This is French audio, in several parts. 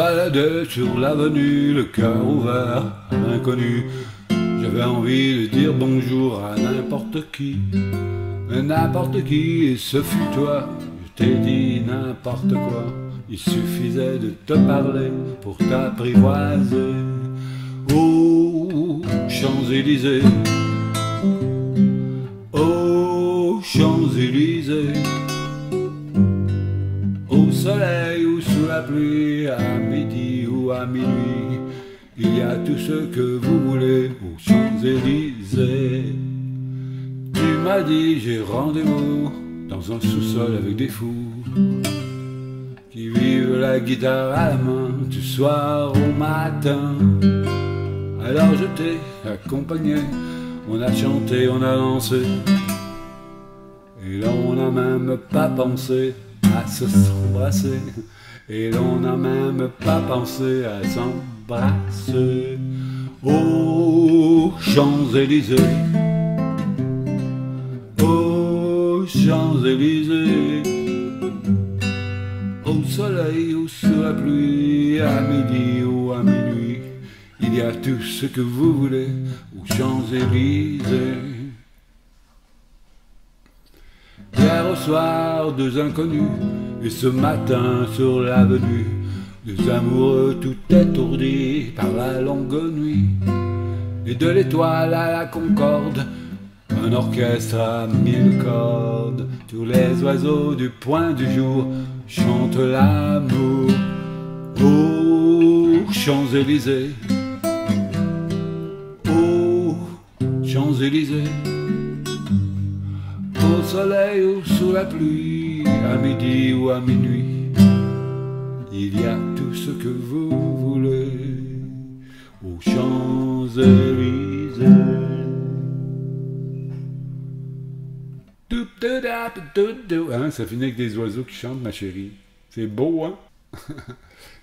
baladais sur l'avenue, le cœur ouvert à l'inconnu. J'avais envie de dire bonjour à n'importe qui, et ce fut toi. Je t'ai dit n'importe quoi, il suffisait de te parler pour t'apprivoiser. Aux Champs-Élysées, aux Champs-Élysées, au soleil ou sous la pluie, à midi ou à minuit, il y a tout ce que vous voulez aux Champs-Élysées. Tu m'as dit j'ai rendez-vous dans un sous-sol avec des fous qui vivent la guitare à la main du soir au matin. Alors je t'ai accompagné, on a chanté, on a dansé, et l'on n'a même pas pensé à se s'embrasser, et l'on n'a même pas pensé à s'embrasser. Aux Champs-Élysées, aux Champs-Élysées, au soleil ou sous la pluie, à midi ou à minuit, il y a tout ce que vous voulez aux Champs-Élysées. Hier au soir, deux inconnus, et ce matin sur l'avenue, deux amoureux tout étourdis par la longue nuit. Et de l'étoile à la concorde, un orchestre à 1000 cordes, tous les oiseaux du point du jour chantent l'amour. Aux Champs-Élysées, aux Champs-Élysées, au soleil ou sous la pluie, à midi ou à minuit, il y a tout ce que vous voulez aux Champs-Élysées. Hein, ça finit avec des oiseaux qui chantent, ma chérie. C'est beau, hein?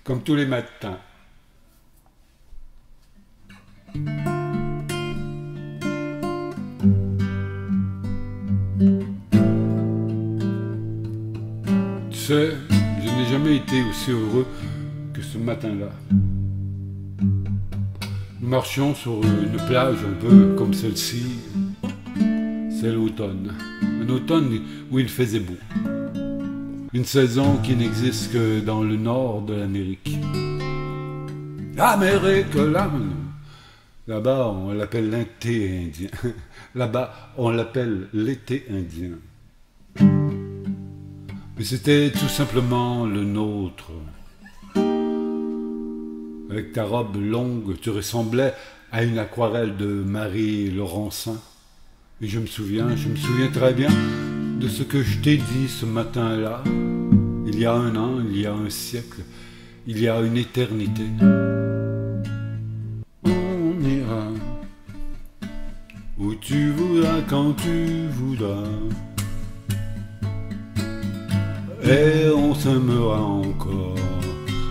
Comme tous les matins. Tu sais, je n'ai jamais été aussi heureux que ce matin-là. Nous marchions sur une plage un peu comme celle-ci. C'est l'automne. Un automne où il faisait beau. Une saison qui n'existe que dans le nord de l'Amérique. L'Amérique, là-bas, on l'appelle l'été indien. Là-bas, on l'appelle l'été indien. Mais c'était tout simplement le nôtre. Avec ta robe longue, tu ressemblais à une aquarelle de Marie Laurencin. Et je me souviens très bien de ce que je t'ai dit ce matin-là. Il y a un an, il y a un siècle, il y a une éternité. On ira où tu voudras, quand tu voudras, et on s'aimera encore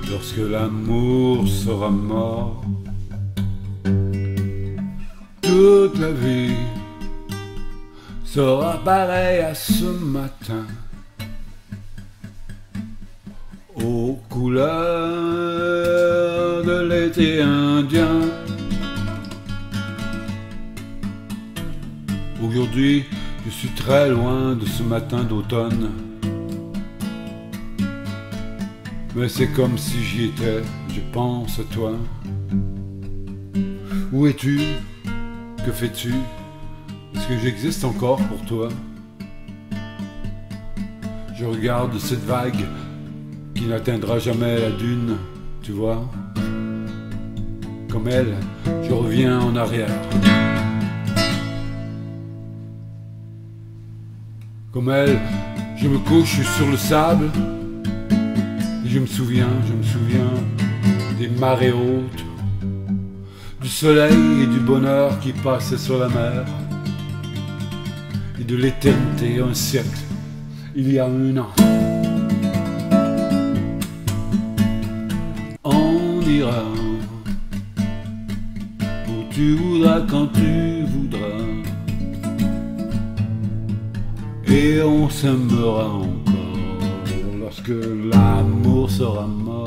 lorsque l'amour sera mort. Toute la vie sera pareil à ce matin, aux couleurs de l'été indien. Aujourd'hui, je suis très loin de ce matin d'automne, mais c'est comme si j'y étais, je pense à toi. Où es-tu? Que fais-tu? Est-ce que j'existe encore pour toi? Je regarde cette vague qui n'atteindra jamais la dune, tu vois. Comme elle, je reviens en arrière. Comme elle, je me couche sur le sable et je me souviens des marées hautes, du soleil et du bonheur qui passaient sur la mer, et de l'éternité, un siècle, il y a un an. On ira où tu voudras, quand tu voudras, et on s'aimera encore lorsque l'amour sera mort.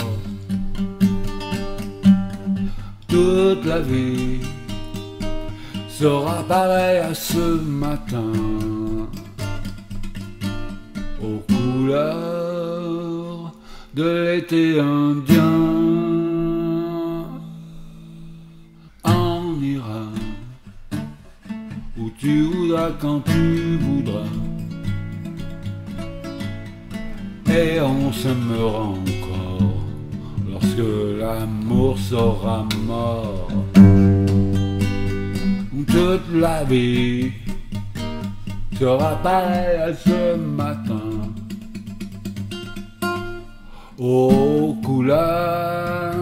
toute la vie sera pareil à ce matin, aux couleurs de l'été indien. On ira où tu voudras, quand tu voudras, et on s'aimera encore lorsque l'amour sera mort. Toute la vie sera pareille à ce matin, aux couleurs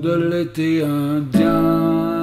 de l'été indien.